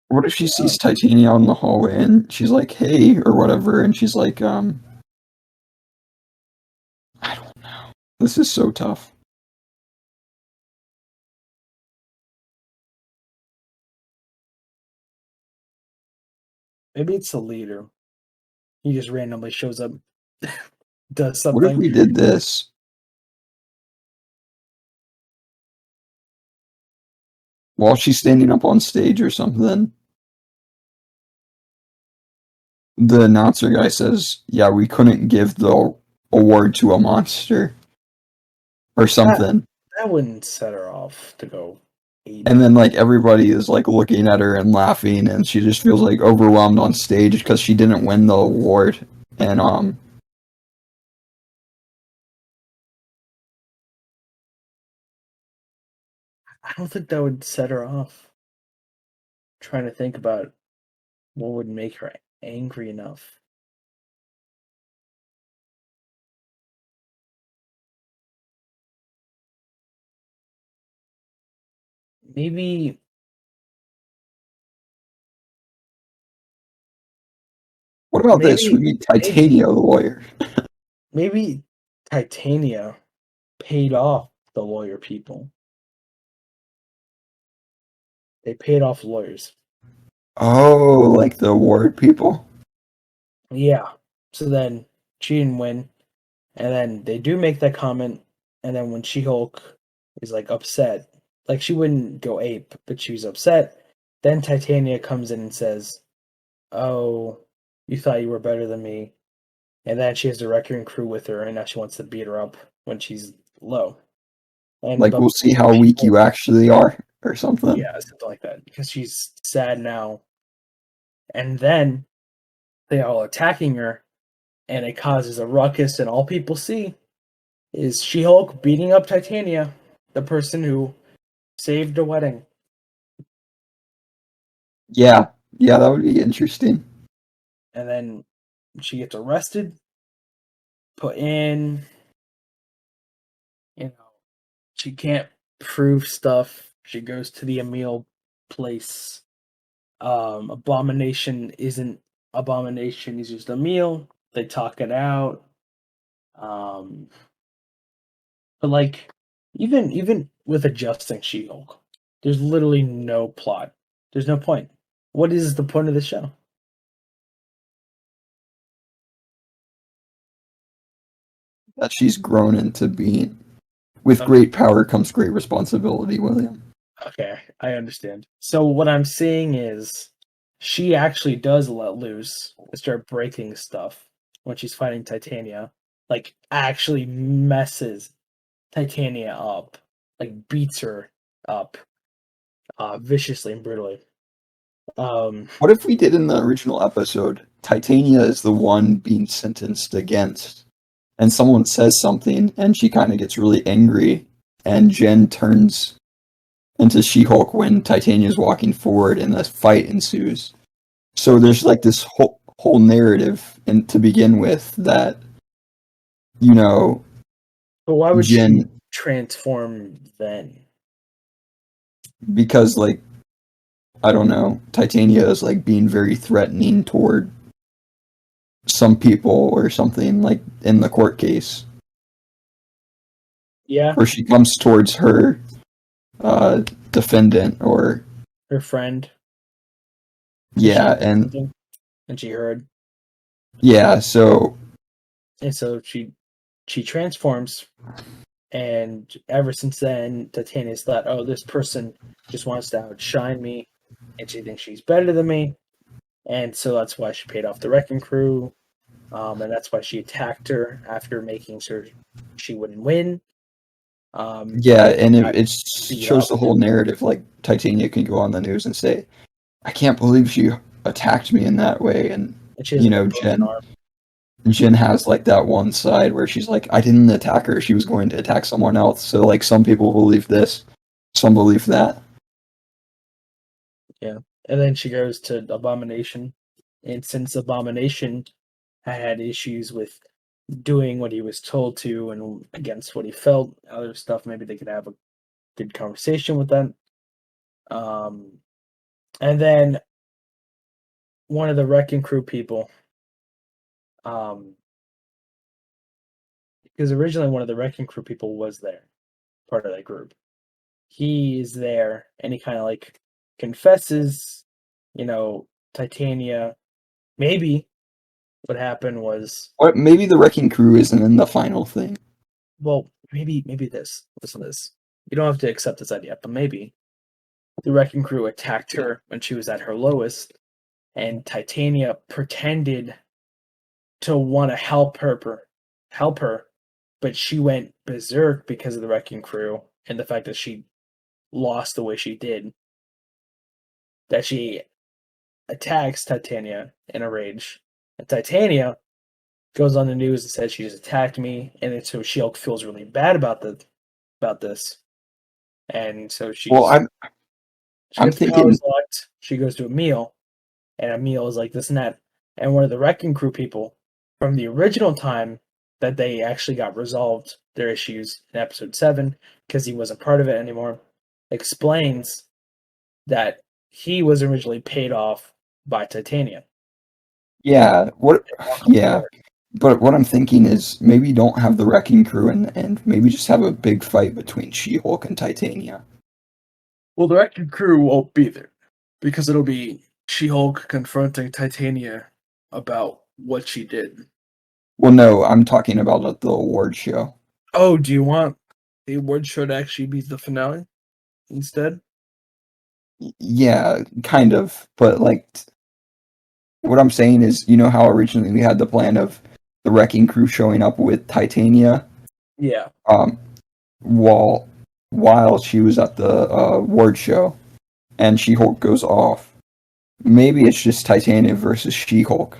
what if she sees Titania on the hallway and she's like, hey, or whatever, and she's like, I don't know. This is so tough. maybe it's the leader. He just randomly shows up, does What if something. we did this? While she's standing up on stage or something, the announcer guy says, yeah, we couldn't give the award to a monster. Or something. That wouldn't set her off to go ape. And then like everybody is like looking at her and laughing, and she just feels like overwhelmed on stage because she didn't win the award. And I don't think that would set her off. I'm trying to think about what would make her angry enough. Maybe what about this? We maybe meet Titania, the lawyer. maybe Titania paid off the lawyer people. They paid off lawyers. Oh, like the award people? Yeah. So then she didn't win. And then they do make that comment. And then when She-Hulk is like upset, like she wouldn't go ape, but she was upset. Then Titania comes in and says, "Oh, you thought you were better than me." And then she has the wrecking crew with her, and now she wants to beat her up when she's low. And Like but we'll see how weak you actually are. or something. Yeah, something like that. Because she's sad now. And then they all attacking her, and it causes a ruckus, and all people see is She-Hulk beating up Titania, the person who saved the wedding. Yeah, that would be interesting. And then she gets arrested, put in, you know, she can't prove stuff. She goes to the Emil place. Abomination isn't Abomination, he's just Emil. They talk it out. But like, even with adjusting She-Hulk, there's literally no plot. There's no point. What is the point of the show? That she's grown into being. With great power comes great responsibility, William. Okay, I understand. So what I'm saying is, she actually does let loose and start breaking stuff when she's fighting Titania. Like, actually messes Titania up. Like, beats her up viciously and brutally. What if we did in the original episode, Titania is the one being sentenced against, and someone says something, and she kind of gets really angry, and Jen turns into She-Hulk when Titania's walking forward, and a fight ensues. So there's like this whole narrative, and to begin with, that, you know, but why would Jen, she transform then? because like, I don't know, Titania is like being very threatening toward some people or something, like in the court case. Yeah, Or she comes towards her defendant, or her friend. yeah, And she heard, yeah, so and so she transforms. And ever since then, Titania's thought, oh, this person just wants to outshine me, and she thinks she's better than me. And so that's why she paid off the Wrecking Crew. And that's why she attacked her after making sure she wouldn't win. yeah, and it beat shows up. the whole narrative. Like, Titania can go on the news and say, I can't believe she attacked me in that way, and she has you know, a broken arm. Jen has like that one side where she's like, I didn't attack her, she was going to attack someone else. So like, some people believe this, some believe that. Yeah. And then she goes to Abomination. And since Abomination had issues with doing what he was told to and against what he felt, other stuff, maybe they could have a good conversation with them. And then one of the Wrecking Crew people, because originally one of the Wrecking Crew people was there, part of that group. He is there, and he kind of like confesses, Titania. Maybe what happened was, What, maybe the Wrecking Crew isn't in the final thing. well, maybe this. Listen to this. You don't have to accept this idea, but maybe the Wrecking Crew attacked her when she was at her lowest, and Titania pretended to want to help her, but she went berserk because of the Wrecking Crew and the fact that she lost the way she did. That she attacks Titania in a rage, and Titania goes on the news and says she just attacked me, and then so She-Hulk feels really bad about this, and so she Well, I'm gets powers thinking, locked. She goes to Emil, and Emil is like this and that, and one of the Wrecking Crew people from the original time that they actually got resolved their issues in episode 7 because he wasn't part of it anymore, explains that he was originally paid off by Titania. yeah, but what I'm thinking is maybe don't have the Wrecking Crew and maybe just have a big fight between She-Hulk and Titania. Well, the Wrecking Crew won't be there because it'll be She-Hulk confronting Titania about what she did. Well, no, I'm talking about the award show. Oh, do you want the award show to actually be the finale instead? Yeah, kind of, but like, what I'm saying is, you know how originally we had the plan of the Wrecking Crew showing up with Titania, Yeah. while while she was at the award show, and She-Hulk goes off. Maybe it's just Titania versus She-Hulk.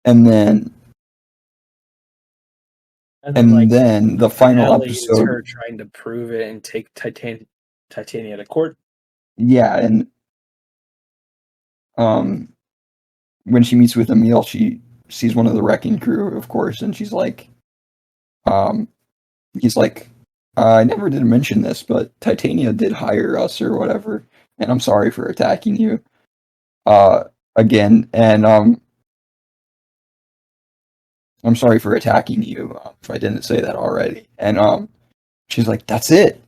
And then like, the final finale is episode, her trying to prove it and take Titania to court. yeah, and when she meets with Emil, she sees one of the wrecking crew, of course, and she's like, he's like, I never did mention this, but Titania did hire us or whatever, and I'm sorry for attacking you, again, and I'm sorry for attacking you, if I didn't say that already, and she's like, that's it,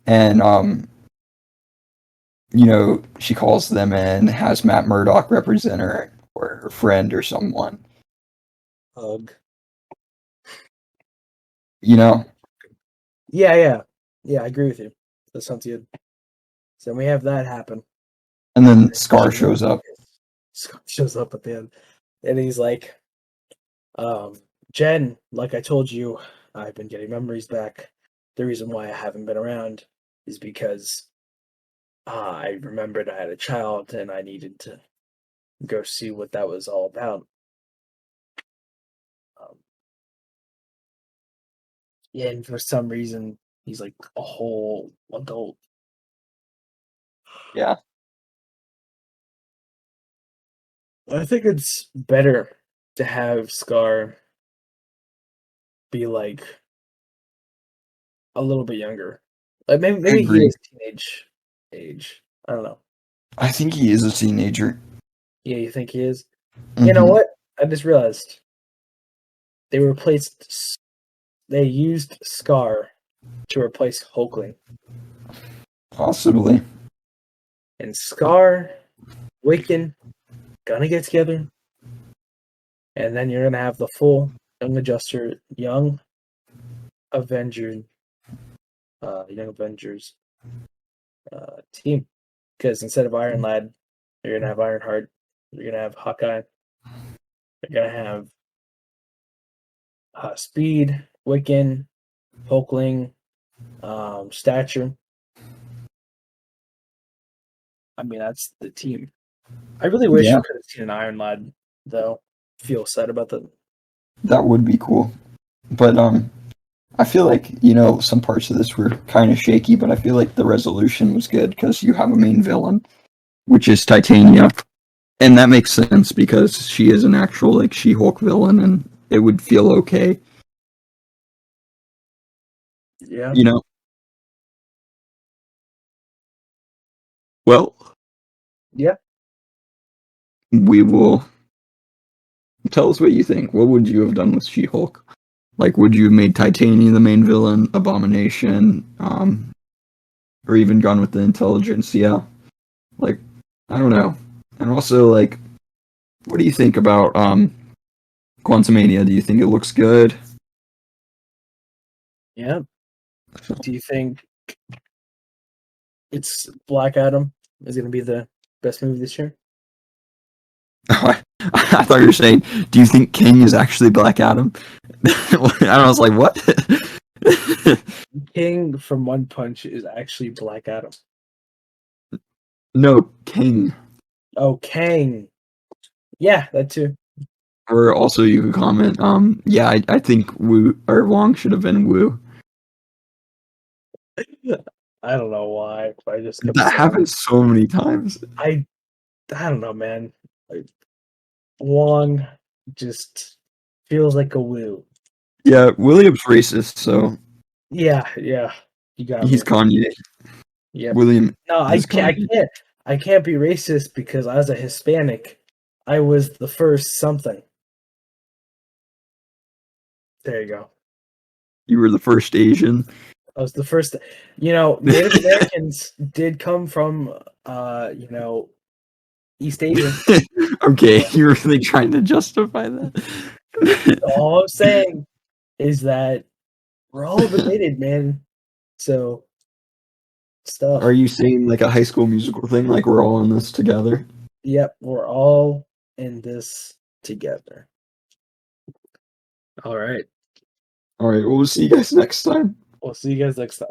and you know, she calls them in, has Matt Murdock represent her, or her friend or someone. Hug. You know? Yeah, I agree with you. That sounds good. So we have that happen. And then Scar shows up. Scar shows up at the end. And he's like, Jen, like I told you, I've been getting memories back. The reason why I haven't been around is because I remembered I had a child and I needed to go see what that was all about. Yeah, and for some reason, he's like a whole adult. Yeah. I think it's better to have Scar be like a little bit younger. Like maybe he agree. is teenage age. I don't know. I think he is a teenager. Yeah, you think he is? You know what? I just realized they used Scar to replace Hulkling. Possibly. And Scar, Wiccan, gonna get together. And then you're gonna have the full Young Avengers team. Because instead of Iron Lad, you're gonna have Ironheart, you're gonna have Hawkeye, you're gonna have Speed, Wiccan, Hulkling, Stature. I mean, that's the team. I really wish we could have seen an Iron Lad, though. Feel sad about that. That would be cool. But I feel like, you know, some parts of this were kind of shaky, but I feel like the resolution was good because you have a main villain, which is Titania. And that makes sense because she is an actual, like, She-Hulk villain, and it would feel okay. Yeah. You know? Well. Yeah. We will... Tell us what you think. What would you have done with She-Hulk? Like, would you have made Titania the main villain, Abomination, or even gone with the intelligence? Yeah. Like, I don't know. And also, like, what do you think about Quantumania? Do you think it looks good? Yeah. Do you think it's Black Adam is going to be the best movie this year? I thought you were saying, do you think King is actually Black Adam? I was like, what? King from One Punch is actually Black Adam. No, King. Oh, Kang. Yeah, that too. Or also you could comment, yeah, I think Wu or Wong should have been Wu. I don't know why. I just That happens so many times. I don't know, man. Wong just feels like a Wu. Yeah, William's racist, so Yeah. You got he's me. Kanye. Yeah. William. No, I can't be racist because as a Hispanic, I was the first something. There you go. You were the first Asian. I was the first. Native Americans did come from, East Asia. Okay, you're really trying to justify that. All I'm saying is that we're all related, man. So, stuff. Are you saying like a High School Musical thing, like we're all in this together? Yep, we're all in this together. All right. All right, well, we'll see you guys next time. We'll see you guys next time.